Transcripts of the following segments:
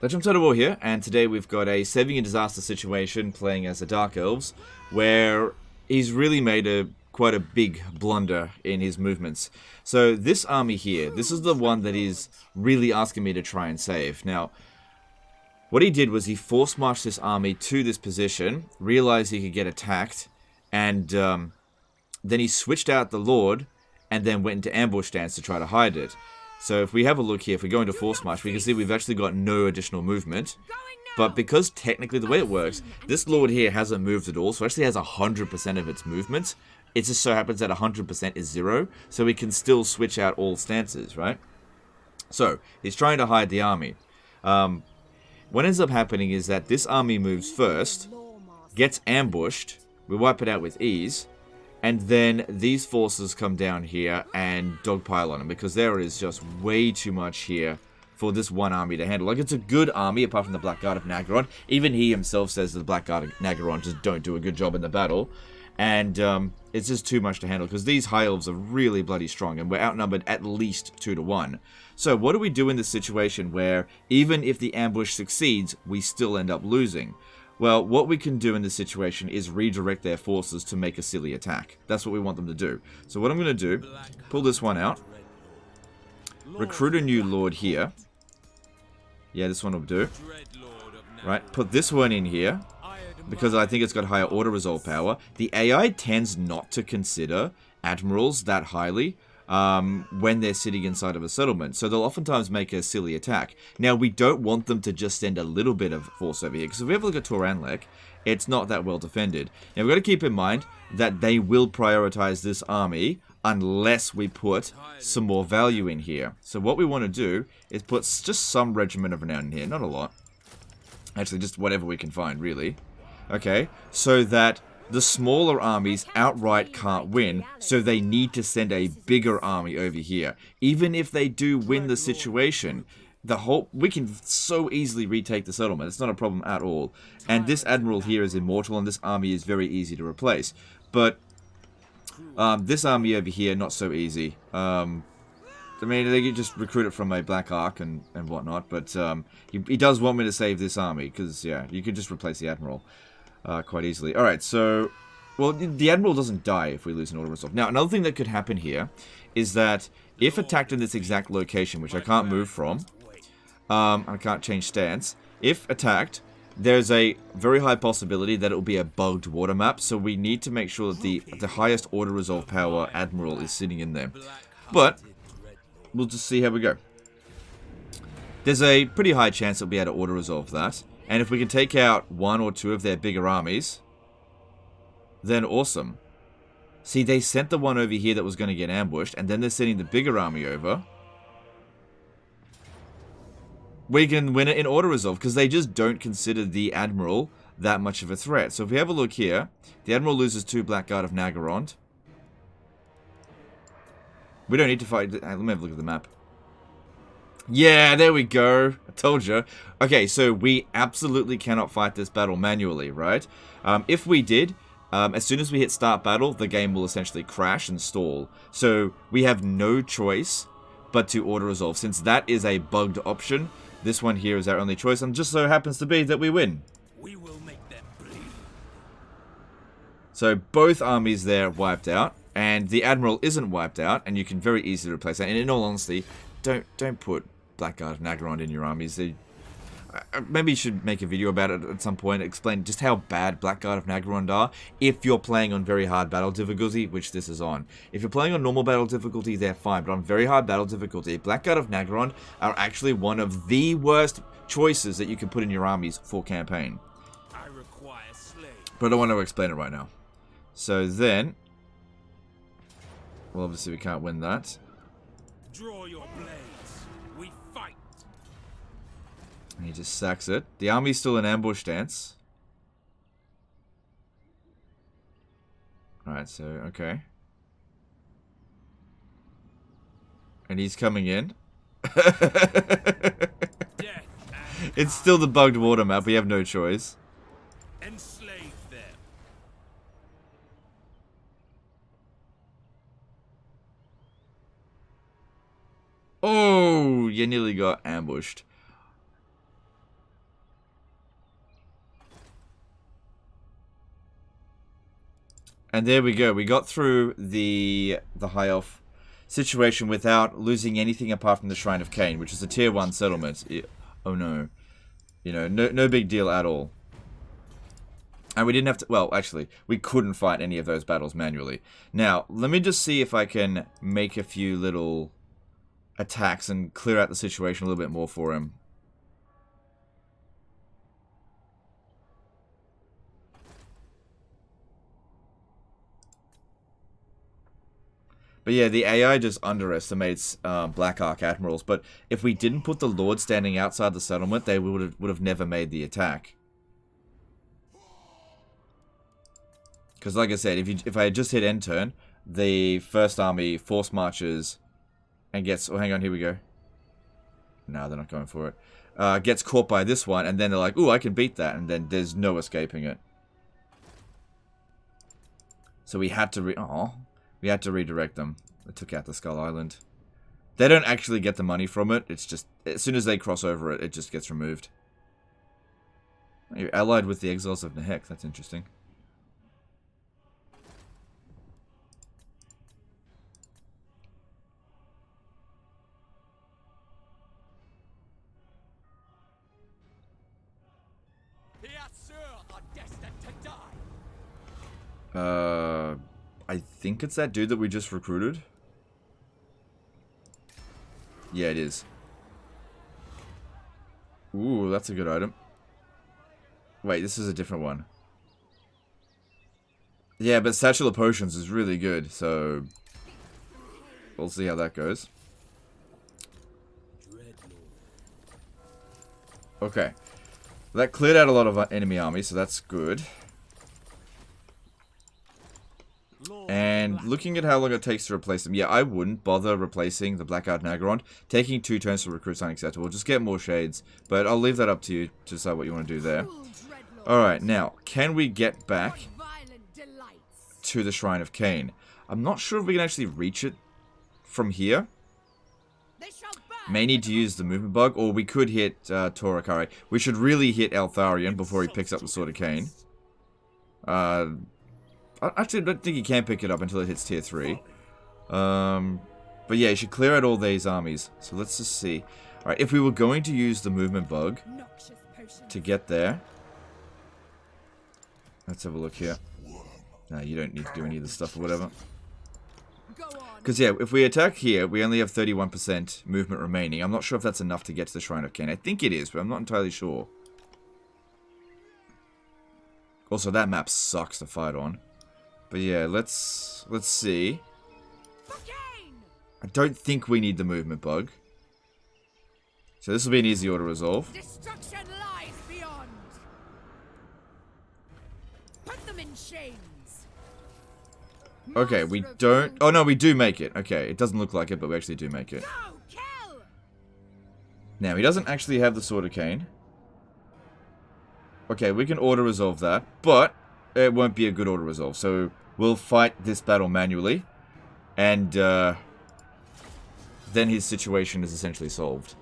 Legend Total War here, and today we've got a saving a disaster situation playing as the Dark Elves, where he's really made quite a big blunder in his movements. So this army here, this is the one that he's really asking me to try and save. Now, what he did was he force marched this army to this position, realized he could get attacked, and then he switched out the Lord, and then went into ambush stance to try to hide it. So if we have a look here, if we go into force march, we can see we've actually got no additional movement. But because technically the way it works, this Lord here hasn't moved at all, so actually has 100% of its movement. It just so happens that 100% is 0, so we can still switch out all stances, right? So, he's trying to hide the army. What ends up happening is that this army moves first, gets ambushed, we wipe it out with ease, and then these forces come down here and dogpile on him, because there is just way too much here for this one army to handle. Like, it's a good army, apart from the Black Guard of Nagaron. Even he himself says that the Black Guard of Nagaron just don't do a good job in the battle. And it's just too much to handle, because these High Elves are really bloody strong, and we're outnumbered at least 2 to 1. So what do we do in this situation where, even if the ambush succeeds, we still end up losing? Well, what we can do in this situation is redirect their forces to make a silly attack. That's what we want them to do. So what I'm going to do, pull this one out, recruit a new Lord here. Yeah, this one will do. Right, put this one in here, because I think it's got higher auto-resolve power. The AI tends not to consider admirals that highly when they're sitting inside of a settlement, so they'll oftentimes make a silly attack. Now, we don't want them to just send a little bit of force over here, because if we have a look at Toranlek, it's not that well defended. Now, we've got to keep in mind that they will prioritize this army unless we put some more value in here. So what we want to do is put just some regiment of renown in here, not a lot. Actually, just whatever we can find, really. Okay, so that the smaller armies outright can't win, so they need to send a bigger army over here. Even if they do win the situation, we can so easily retake the settlement. It's not a problem at all. And this admiral here is immortal, and this army is very easy to replace. But this army over here, not so easy. I mean, they can just recruit it from a Black Ark and whatnot, but he does want me to save this army, because, yeah, you could just replace the admiral quite easily. Alright, so, well, the admiral doesn't die if we lose an auto-resolve. Now, another thing that could happen here is that if attacked in this exact location, which I can't move from, I can't change stance, if attacked, there's a very high possibility that it will be a bugged water map, so we need to make sure that the highest auto-resolve power admiral is sitting in there. But we'll just see how we go. There's a pretty high chance it'll be able to auto-resolve that. And if we can take out 1 or 2 of their bigger armies, then awesome. See, they sent the one over here that was going to get ambushed, and then they're sending the bigger army over. We can win it in auto-resolve, because they just don't consider the Admiral that much of a threat. So if we have a look here, the Admiral loses 2 Black Guard of Nagaron. We don't need to fight. Let me have a look at the map. Yeah, there we go. I told you. Okay, so we absolutely cannot fight this battle manually, right? If we did, as soon as we hit start battle, the game will essentially crash and stall. So we have no choice but to auto-resolve. Since that is a bugged option, this one here is our only choice, and just so happens to be that we win. We will make them bleed. So both armies there wiped out, and the Admiral isn't wiped out, and you can very easily replace that. And in all honesty, don't put Black Guard of Nagaron in your armies. Maybe you should make a video about it at some point, explain just how bad Black Guard of Nagaron are if you're playing on very hard battle difficulty, which this is on. If you're playing on normal battle difficulty, they're fine, but on very hard battle difficulty, Black Guard of Nagaron are actually one of the worst choices that you can put in your armies for campaign. I require slaves. But I don't want to explain it right now. So then, well, obviously we can't win that. Draw your blades. We fight. And he just sacks it. The army's still in ambush stance. Alright, so, okay. And he's coming in. It's still the bugged water map. We have no choice. Enslave them. Oh, you nearly got ambushed. And there we go. We got through the high elf situation without losing anything apart from the Shrine of Cain, which is a tier 1 settlement. Oh no. You know, no big deal at all. And we didn't have to... Well, actually, we couldn't fight any of those battles manually. Now, let me just see if I can make a few little attacks and clear out the situation a little bit more for him. But yeah, the AI just underestimates Black Ark Admirals. But if we didn't put the Lord standing outside the settlement, they would have never made the attack. Because like I said, if I had just hit end turn, the first army force marches and gets... Oh, hang on, here we go. No, they're not going for it. Gets caught by this one, and then they're like, ooh, I can beat that. And then there's no escaping it. So we had to... We had to redirect them. They took out the Skull Island. They don't actually get the money from it. It's just... As soon as they cross over it, it just gets removed. You're allied with the Exiles of Nehek. That's interesting. I think it's that dude that we just recruited. Yeah, it is. Ooh, that's a good item. Wait, this is a different one. Yeah, but Satchel of Potions is really good, so... We'll see how that goes. Okay. That cleared out a lot of enemy armies, so that's good. And looking at how long it takes to replace them, yeah, I wouldn't bother replacing the Blackguard Naggarond. Taking 2 turns to recruit is unacceptable. Just get more shades, but I'll leave that up to you to decide what you want to do there. Alright, now, can we get back to the Shrine of Cain? I'm not sure if we can actually reach it from here. May need to use the movement bug, or we could hit Torakari. We should really hit Altharion before he picks up the Sword of Cain. Actually, I don't think you can pick it up until it hits tier 3. But yeah, you should clear out all these armies. So let's just see. Alright, if we were going to use the movement bug to get there. Let's have a look here. No, you don't need to do any of this stuff or whatever. Because yeah, if we attack here, we only have 31% movement remaining. I'm not sure if that's enough to get to the Shrine of Cain. I think it is, but I'm not entirely sure. Also, that map sucks to fight on. But yeah, let's see. I don't think we need the movement bug. So this will be an easy auto resolve. Destruction lies beyond. Put them in chains. Okay, we don't... Oh no, we do make it. Okay, it doesn't look like it, but we actually do make it. Now, he doesn't actually have the Sword of Cain. Okay, we can auto resolve that, but it won't be a good auto resolve. So we'll fight this battle manually, and then his situation is essentially solved.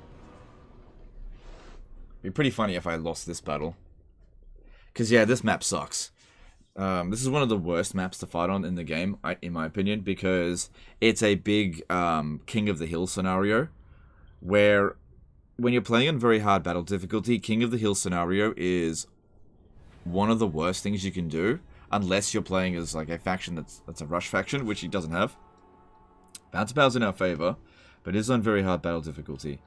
It'd be pretty funny if I lost this battle. Because yeah, this map sucks. This is one of the worst maps to fight on in the game, in my opinion, because it's a big King of the Hill scenario, where when you're playing on very hard battle difficulty, King of the Hill scenario is one of the worst things you can do, unless you're playing as like a faction that's a rush faction, which he doesn't have. Bounce Power's in our favor, but it is on very hard battle difficulty.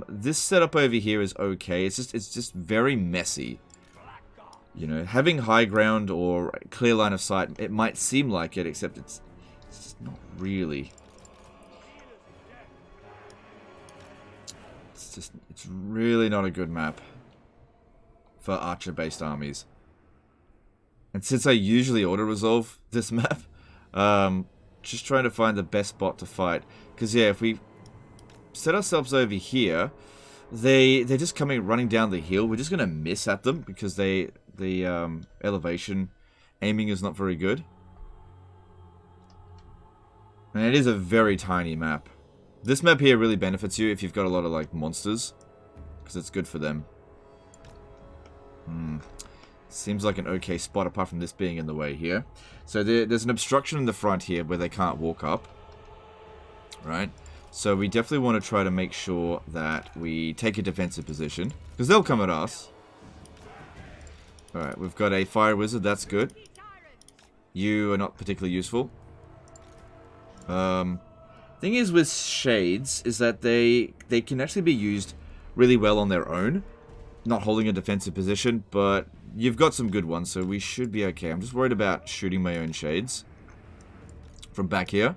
This setup over here is okay. It's just very messy. You know, having high ground or clear line of sight, it might seem like it, except it's just not really. It's really not a good map for archer-based armies. And since I usually auto-resolve this map, just trying to find the best spot to fight. Because yeah, if we set ourselves over here, they're just running down the hill. We're just gonna miss at them because the elevation aiming is not very good. And it is a very tiny map. This map here really benefits you if you've got a lot of like monsters, because it's good for them. Seems like an okay spot apart from this being in the way here. So there's an obstruction in the front here where they can't walk up. Right? So we definitely want to try to make sure that we take a defensive position. Because they'll come at us. Alright, we've got a fire wizard. That's good. You are not particularly useful. Thing is with shades is that they can actually be used really well on their own. Not holding a defensive position, but you've got some good ones, so we should be okay. I'm just worried about shooting my own shades from back here.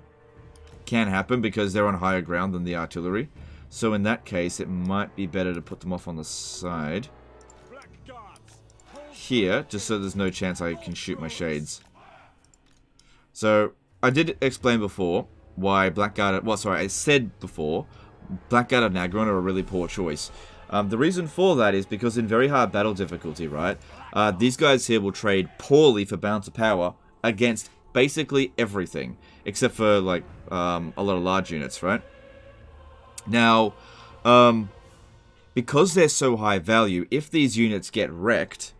Can happen because they're on higher ground than the artillery. So in that case, it might be better to put them off on the side. Here, just so there's no chance I can shoot my shades. So, I did explain before why Blackguard... Well, sorry, I said before, Blackguard and Nagron are a really poor choice. The reason for that is because in very hard battle difficulty, right, these guys here will trade poorly for bounce of power against basically everything, except for, like, a lot of large units, right? Now, because they're so high value, if these units get wrecked,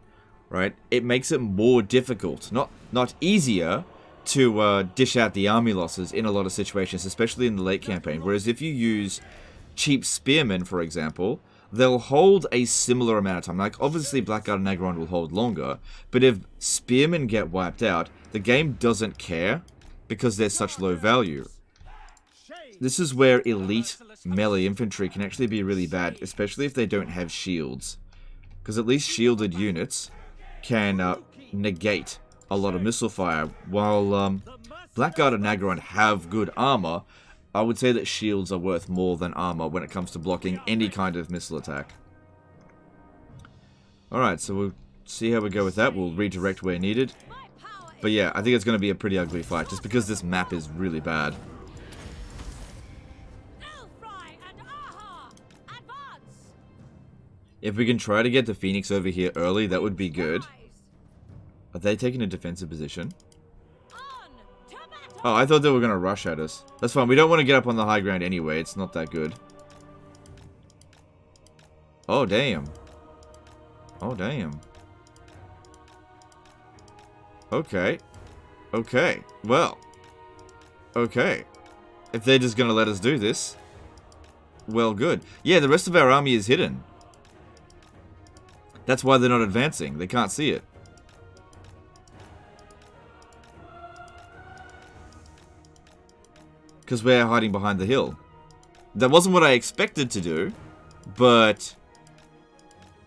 right, it makes it more difficult, not easier, to dish out the army losses in a lot of situations, especially in the late campaign. Whereas if you use cheap spearmen, for example, they'll hold a similar amount of time. Like, obviously Blackguard and Nagron will hold longer, but if spearmen get wiped out, the game doesn't care because they're such low value. This is where elite melee infantry can actually be really bad, especially if they don't have shields. Because at least shielded units can negate a lot of missile fire. While Blackguard and Nagron have good armor, I would say that shields are worth more than armor when it comes to blocking any kind of missile attack. Alright, so we'll see how we go with that. We'll redirect where needed. But yeah, I think it's going to be a pretty ugly fight, just because this map is really bad. If we can try to get the Phoenix over here early, that would be good. Are they taking a defensive position? Oh, I thought they were going to rush at us. That's fine. We don't want to get up on the high ground anyway. It's not that good. Oh, damn. Oh, damn. Okay. Okay. Well. Okay. If they're just going to let us do this. Well, good. Yeah, the rest of our army is hidden. That's why they're not advancing. They can't see it. Because we're hiding behind the hill. That wasn't what I expected to do, but,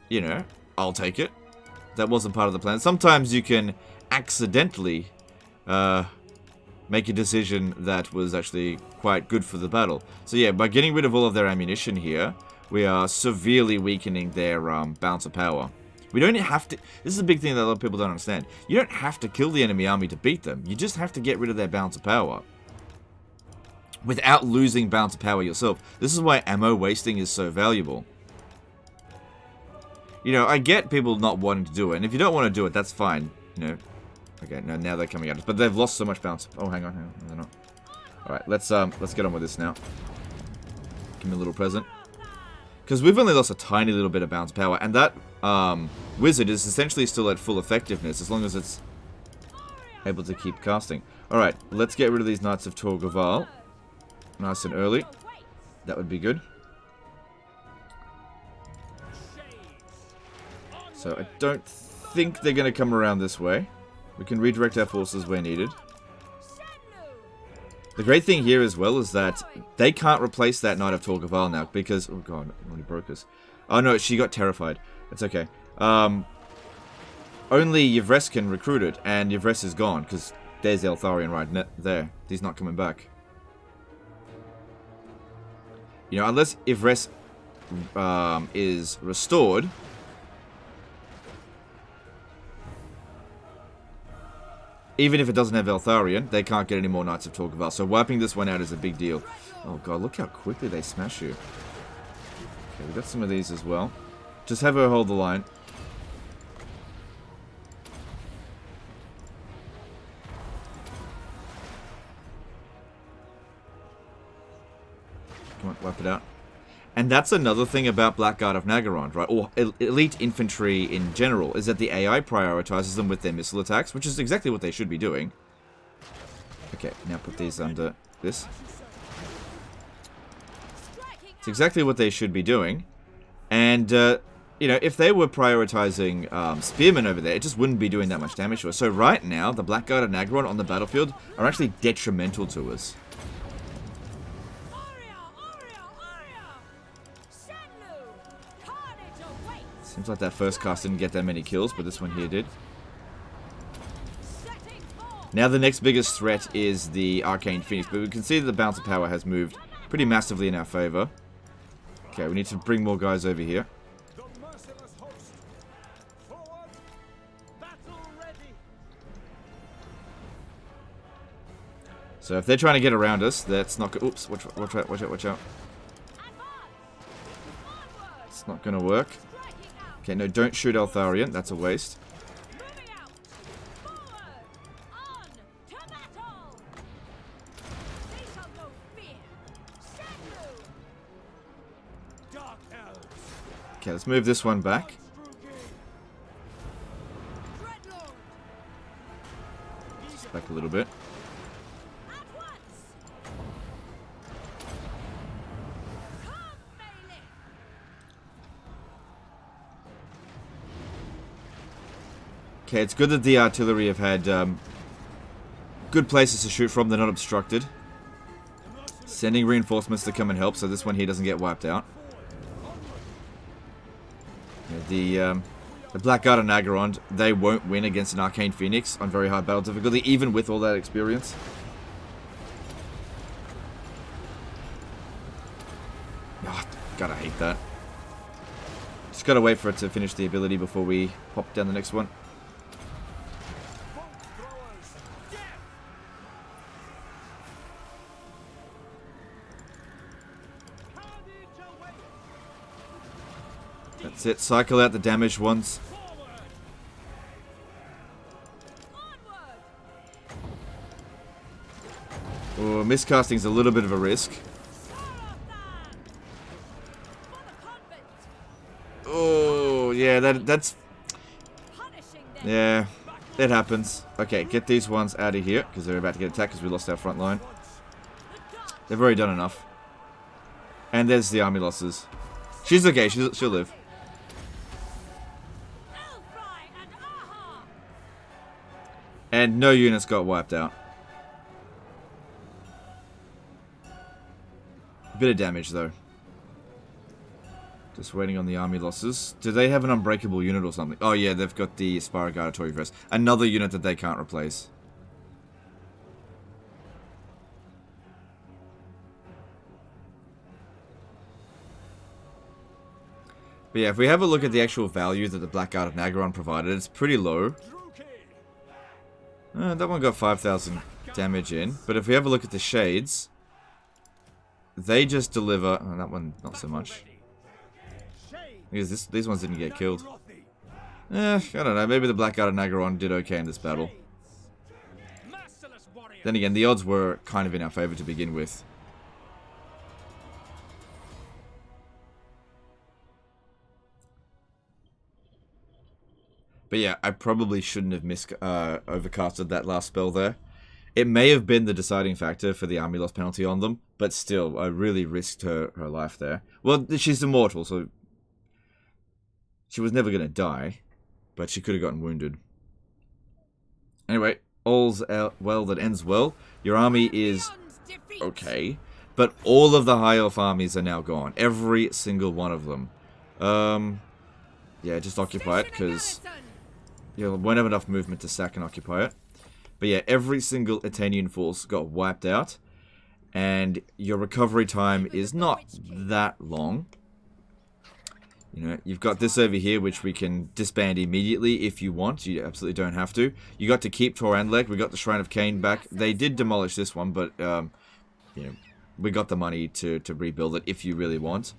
you know, I'll take it. That wasn't part of the plan. Sometimes you can accidentally make a decision that was actually quite good for the battle. So yeah, by getting rid of all of their ammunition here, we are severely weakening their bounce of power. We don't have to... This is a big thing that a lot of people don't understand. You don't have to kill the enemy army to beat them. You just have to get rid of their bounce of power without losing bounce of power yourself. This is why ammo wasting is so valuable. You know, I get people not wanting to do it, and if you don't want to do it, that's fine. You know, okay, no, now they're coming at us, but they've lost so much bounce. Oh, hang on, no, they're not. All right, let's get on with this now. Give me a little present, because we've only lost a tiny little bit of bounce power, and that wizard is essentially still at full effectiveness as long as it's able to keep casting. All right, let's get rid of these Knights of Torgaval. Nice and early. That would be good. So I don't think they're going to come around this way. We can redirect our forces where needed. The great thing here as well is that they can't replace that Knight of Torgaval now because... Oh god, it already broke us. Oh no, she got terrified. It's okay. Only Yvres can recruit it, and Yvres is gone because there's Eltharion right there. He's not coming back. You know, unless Yvres is restored... Even if it doesn't have Eltharion, they can't get any more Knights of Torgaval. So wiping this one out is a big deal. Oh god, look how quickly they smash you. Okay, we got some of these as well. Just have her hold the line. Come on, wipe it out. And And that's another thing about Blackguard of Nagaron, right? Or elite infantry in general, is that the AI prioritizes them with their missile attacks, which is exactly what they should be doing. Okay, now put these under this. It's exactly what they should be doing. And, you know, if they were prioritizing spearmen over there, it just wouldn't be doing that much damage to us. So right now, the Blackguard of Nagaron on the battlefield are actually detrimental to us. Seems like that first cast didn't get that many kills, but this one here did. Now the next biggest threat is the Arcane Phoenix, but we can see that the balance of power has moved pretty massively in our favor. Okay, we need to bring more guys over here. So if they're trying to get around us, that's not good. Oops, watch out, watch out, watch out. It's not going to work. Okay, no, don't shoot Eltharion. That's a waste. Okay, let's move this one back. Just back a little bit. Okay, it's good that the artillery have had good places to shoot from. They're not obstructed. Sending reinforcements to come and help, so this one here doesn't get wiped out. Yeah, the Blackguard of Nagaron, they won't win against an Arcane Phoenix on very high battle difficulty, even with all that experience. Oh, gotta hate that. Just gotta wait for it to finish the ability before we pop down the next one. That's it. Cycle out the damage once. Oh, miscasting's a little bit of a risk. Oh, yeah, that's... Yeah, it happens. Okay, get these ones out of here, because they're about to get attacked because we lost our front line. They've already done enough. And there's the army losses. She's okay, she'll live. And no units got wiped out. Bit of damage though. Just waiting on the army losses. Do they have an unbreakable unit or something? Oh yeah, they've got the Aspiragardatory Vest. Another unit that they can't replace. But yeah, if we have a look at the actual value that the Blackguard of Nagaron provided, it's pretty low. That one got 5,000 damage in. But if we have a look at the Shades, they just deliver... Oh, that one, not so much. Because these ones didn't get killed. I don't know. Maybe the Blackguard of Nagaron did okay in this battle. Then again, the odds were kind of in our favor to begin with. But yeah, I probably shouldn't have overcasted that last spell there. It may have been the deciding factor for the army loss penalty on them, but still, I really risked her life there. Well, she's immortal, so she was never going to die, but she could have gotten wounded. Anyway, all's well that ends well. Your army is okay, but all of the high elf armies are now gone. Every single one of them. Yeah, just occupy it, because... you won't have enough movement to sack and occupy it. But yeah, every single Atenian force got wiped out. And your recovery time is not that long. You know, you've got this over here, which we can disband immediately if you want. You absolutely don't have to. You got to keep Tor Anlek. We got the Shrine of Cain back. They did demolish this one, but, you know, we got the money to rebuild it if you really want.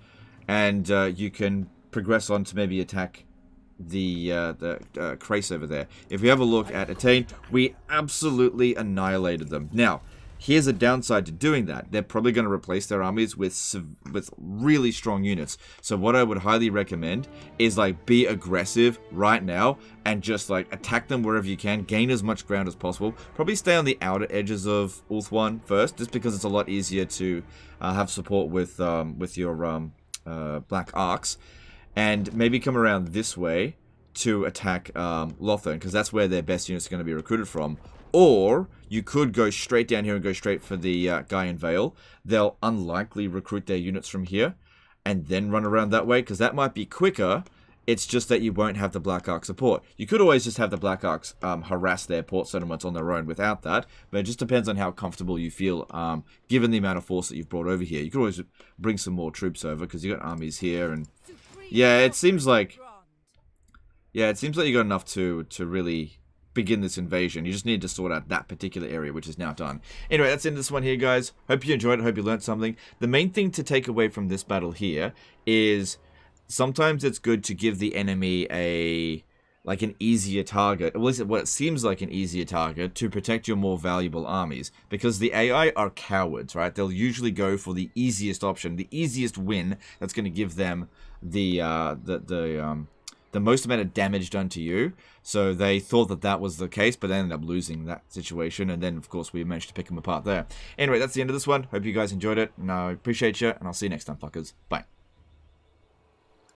And you can progress on to maybe attack the Krace over there. If we have a look at Atene, we absolutely annihilated them. Now, Here's a downside to doing that. They're probably going to replace their armies with really strong units. So what I would highly recommend is like be aggressive right now and just like attack them wherever you can, gain as much ground as possible. Probably stay on the outer edges of Ulth 1 first, just because it's a lot easier to have support with your Black Arcs, and maybe come around this way to attack Lothern, because that's where their best units are going to be recruited from. Or you could go straight down here and go straight for the guy in Vale. They'll unlikely recruit their units from here and then run around that way, because that might be quicker. It's just that you won't have the Black Ark support. You could always just have the Black Arks harass their port settlements on their own without that, but it just depends on how comfortable you feel, given the amount of force that you've brought over here. You could always bring some more troops over, because you got armies here, and yeah, it seems like you got enough to really begin this invasion. You just need to sort out that particular area, which is now done. Anyway, that's the end of this one here, guys. Hope you enjoyed it. Hope you learned something. The main thing to take away from this battle here is sometimes it's good to give the enemy an easier target, at least what it seems like an easier target, to protect your more valuable armies, because the AI are cowards, right? They'll usually go for the easiest option, the easiest win that's going to give them the most amount of damage done to you. So they thought that that was the case, but they ended up losing that situation, and then of course we managed to pick them apart there. Anyway, that's the end of this one. Hope you guys enjoyed it, and I appreciate you, and I'll see you next time, fuckers. Bye.